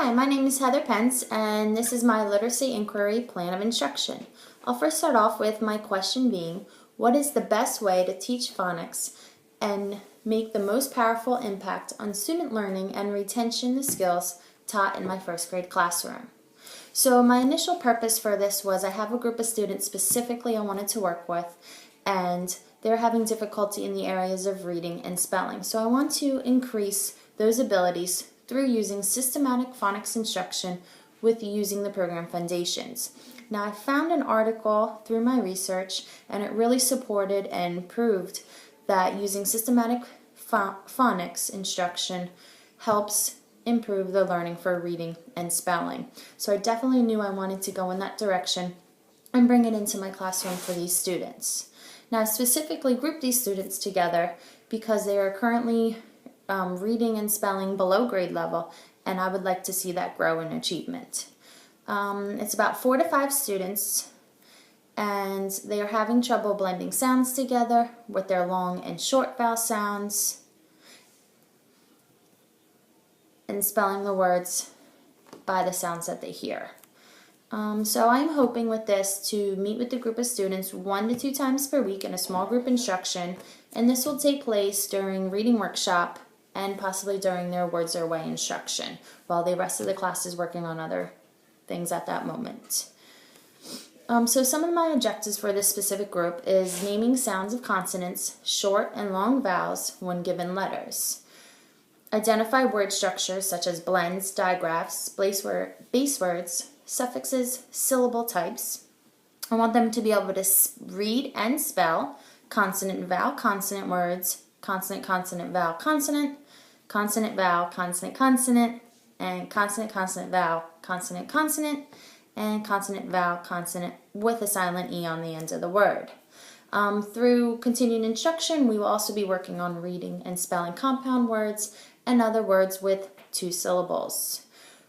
Hi, my name is Heather Pence, and this is my Literacy Inquiry Plan of Instruction. I'll first start off with my question being, what is the best way to teach phonics and make the most powerful impact on student learning and retention of skills taught in my first grade classroom? So my initial purpose for this was I have a group of students specifically I wanted to work with, and they're having difficulty in the areas of reading and spelling. So I want to increase those abilities through using systematic phonics instruction with using the program foundations. Now I found an article through my research, and it really supported and proved that using systematic phonics instruction helps improve the learning for reading and spelling. So I definitely knew I wanted to go in that direction and bring it into my classroom for these students. Now I specifically grouped these students together because they are currently reading and spelling below grade level, and I would like to see that grow in achievement. It's about 4 to 5 students, and they are having trouble blending sounds together with their long and short vowel sounds and spelling the words by the sounds that they hear. So I'm hoping with this to meet with the group of students 1 to 2 times per week in a small group instruction, and this will take place during reading workshop and possibly during their Words Their Way instruction, while the rest of the class is working on other things at that moment. So some of my objectives for this specific group is naming sounds of consonants, short and long vowels when given letters. Identify word structures such as blends, digraphs, base words, suffixes, syllable types. I want them to be able to read and spell consonant, vowel, consonant words, consonant, consonant, vowel, consonant, consonant, vowel, consonant, consonant, and consonant, consonant, vowel, consonant, consonant, and consonant, vowel, consonant with a silent E on the end of the word. Through continued instruction, we will also be working on reading and spelling compound words and other words with 2 syllables.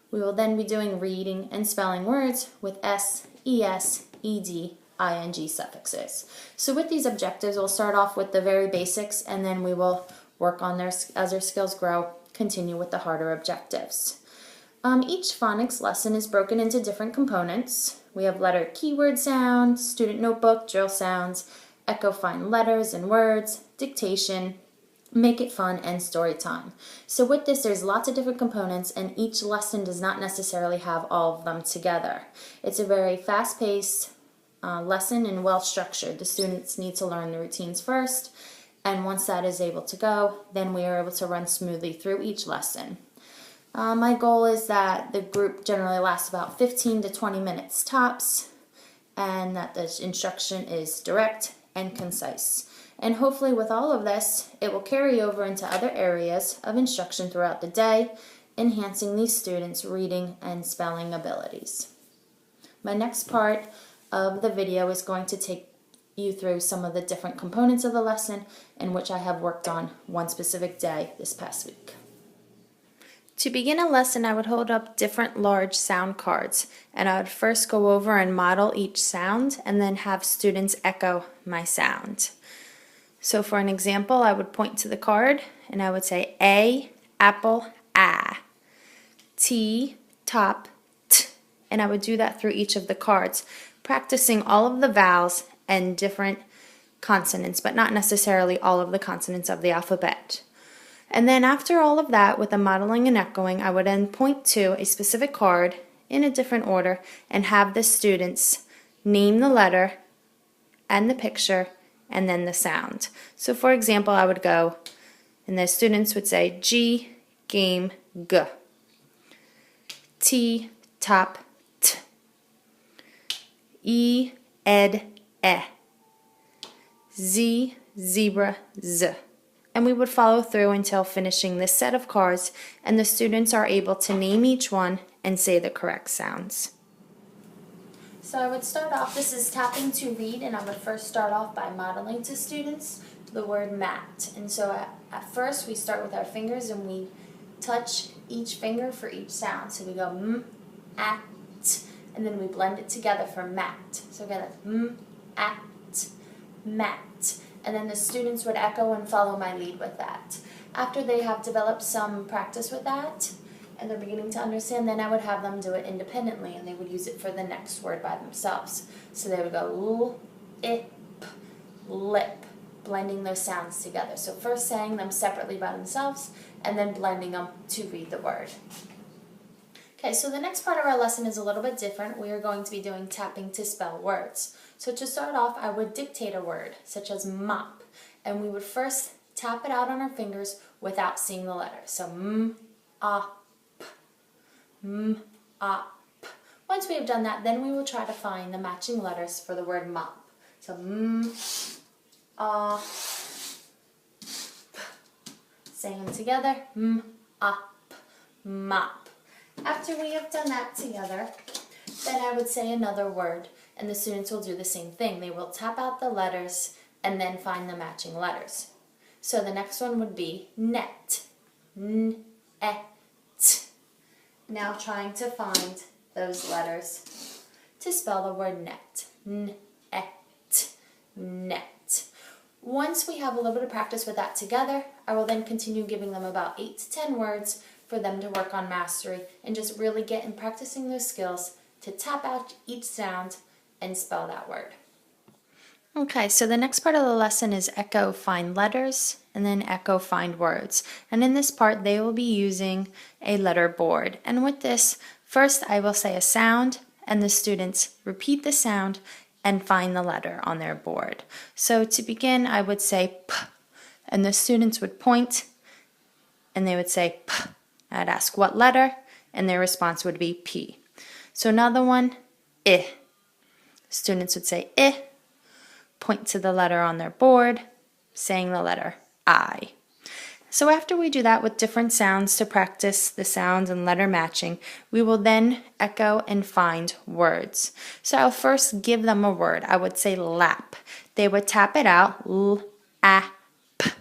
We will then be doing reading and spelling words with S, ES, ED, ing suffixes. So with these objectives, we'll start off with the very basics, and then we will work on as their skills grow, continue with the harder objectives. Each phonics lesson is broken into different components. We have letter keyword sound, student notebook, drill sounds, echo find letters and words, dictation, make it fun, and story time. So with this, there's lots of different components, and each lesson does not necessarily have all of them together. It's a very fast-paced lesson and well-structured. The students need to learn the routines first, and once that is able to go, then we are able to run smoothly through each lesson. My goal is that the group generally lasts about 15 to 20 minutes tops, and that the instruction is direct and concise. And hopefully with all of this, it will carry over into other areas of instruction throughout the day, enhancing these students' reading and spelling abilities. My next part of the video is going to take you through some of the different components of the lesson, in which I have worked on one specific day this past week. To begin a lesson, I would hold up different large sound cards, and I would first go over and model each sound and then have students echo my sound. So for an example, I would point to the card and I would say A, apple, ah, T, top, t, and I would do that through each of the cards, practicing all of the vowels and different consonants, but not necessarily all of the consonants of the alphabet. And then after all of that, with the modeling and echoing, I would then point to a specific card in a different order and have the students name the letter and the picture and then the sound. So for example, I would go, and the students would say G, game, G, T, top, T, E, ed, E, Z, zebra, Z. And we would follow through until finishing this set of cards, and the students are able to name each one and say the correct sounds. So I would start off, this is tapping to read, and I would first start off by modeling to students the word mat. And so at first we start with our fingers and we touch each finger for each sound. So we go m, at, and then we blend it together for mat. So again, that's m, at, mat. And then the students would echo and follow my lead with that. After they have developed some practice with that, and they're beginning to understand, then I would have them do it independently, and they would use it for the next word by themselves. So they would go l, I, p, lip, blending those sounds together. So first saying them separately by themselves, and then blending them to read the word. Okay, so the next part of our lesson is a little bit different. We are going to be doing tapping to spell words. So to start off, I would dictate a word, such as mop, and we would first tap it out on our fingers without seeing the letter. So m, a, p, m, a, p. Once we have done that, then we will try to find the matching letters for the word mop. So m, a, p. Saying them together, m, a, p, mop. After we have done that together, then I would say another word, and the students will do the same thing. They will tap out the letters and then find the matching letters. So the next one would be net. N, e, t. Now trying to find those letters to spell the word net. N, e, t, net. Once we have a little bit of practice with that together, I will then continue giving them about 8 to 10 words for them to work on mastery and just really get in practicing those skills to tap out each sound and spell that word. Okay, so the next part of the lesson is echo find letters and then echo find words. And in this part, they will be using a letter board. And with this, first I will say a sound and the students repeat the sound and find the letter on their board. So to begin, I would say p, and the students would point and they would say p. I'd ask what letter, and their response would be P. So another one, I. Students would say I, point to the letter on their board, saying the letter I. So after we do that with different sounds to practice the sounds and letter matching, we will then echo and find words. So I'll first give them a word. I would say lap. They would tap it out, L, A, P,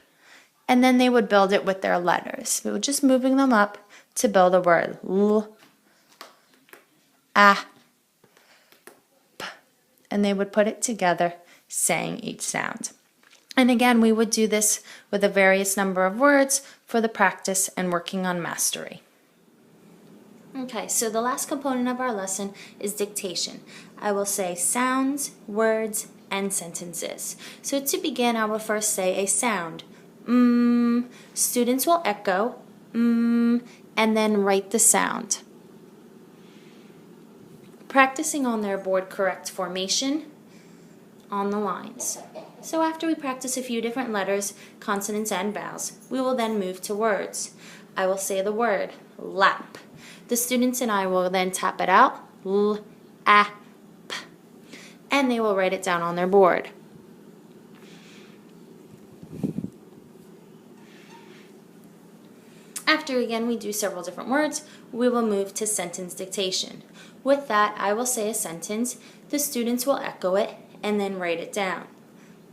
and then they would build it with their letters. We were just moving them up to build a word. L, A, P. And they would put it together, saying each sound. And again, we would do this with a various number of words for the practice and working on mastery. Okay, so the last component of our lesson is dictation. I will say sounds, words, and sentences. So to begin, I will first say a sound. Students will echo, and then write the sound. Practicing on their board correct formation on the lines. So after we practice a few different letters, consonants, and vowels, we will then move to words. I will say the word, lap. The students and I will then tap it out, L, A, P, and they will write it down on their board. After again we do several different words, we will move to sentence dictation. With that, I will say a sentence, the students will echo it, and then write it down.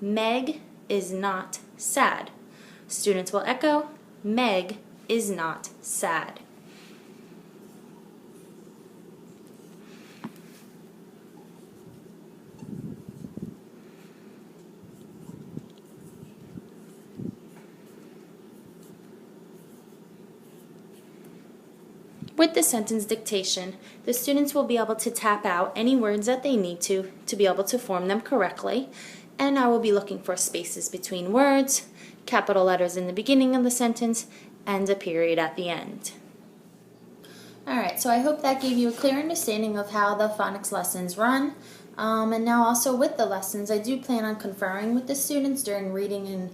Meg is not sad. Students will echo, Meg is not sad. With the sentence dictation, the students will be able to tap out any words that they need to be able to form them correctly, and I will be looking for spaces between words, capital letters in the beginning of the sentence, and a period at the end. Alright, so I hope that gave you a clear understanding of how the phonics lessons run. And now also with the lessons, I do plan on conferring with the students during reading and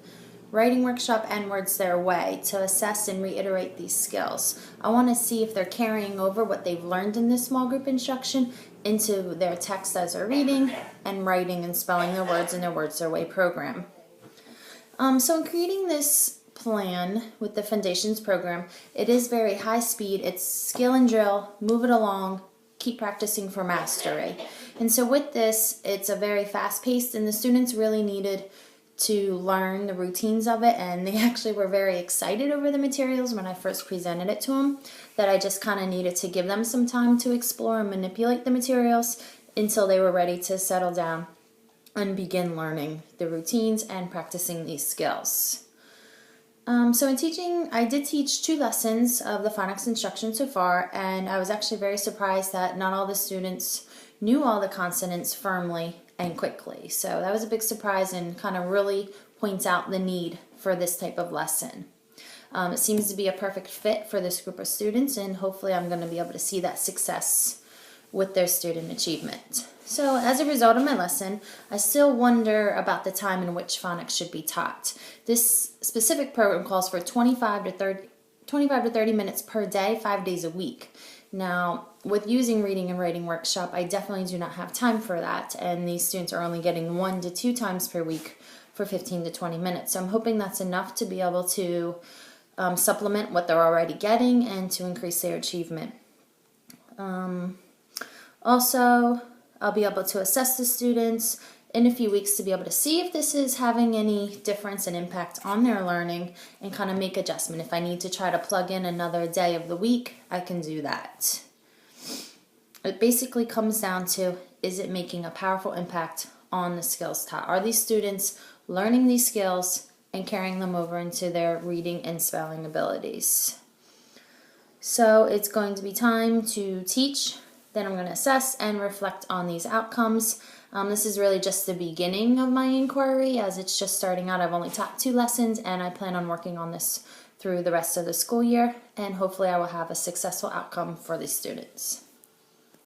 writing workshop and Words Their Way to assess and reiterate these skills. I want to see if they're carrying over what they've learned in this small group instruction into their text as they're reading and writing and spelling their words in their Words Their Way program. So in creating this plan with the Foundations program, it is very high speed. It's skill and drill, move it along, keep practicing for mastery. And so with this, it's a very fast paced, and the students really needed to learn the routines of it, and they actually were very excited over the materials when I first presented it to them, that I just kind of needed to give them some time to explore and manipulate the materials until they were ready to settle down and begin learning the routines and practicing these skills. So in teaching, I did teach 2 lessons of the phonics instruction so far, and I was actually very surprised that not all the students knew all the consonants firmly and quickly. So that was a big surprise and kind of really points out the need for this type of lesson. It seems to be a perfect fit for this group of students, and hopefully I'm going to be able to see that success with their student achievement. So as a result of my lesson, I still wonder about the time in which phonics should be taught. This specific program calls for 25 to 30 minutes per day, 5 days a week. Now, with using Reading and Writing Workshop, I definitely do not have time for that, and these students are only getting 1 to 2 times per week for 15 to 20 minutes. So I'm hoping that's enough to be able to supplement what they're already getting and to increase their achievement. Also, I'll be able to assess the students in a few weeks to be able to see if this is having any difference and impact on their learning and kind of make adjustment. If I need to try to plug in another day of the week, I can do that. It basically comes down to, is it making a powerful impact on the skills taught? Are these students learning these skills and carrying them over into their reading and spelling abilities? So it's going to be time to teach. Then I'm going to assess and reflect on these outcomes. This is really just the beginning of my inquiry, as it's just starting out. I've only taught 2 lessons, and I plan on working on this through the rest of the school year, and hopefully I will have a successful outcome for these students.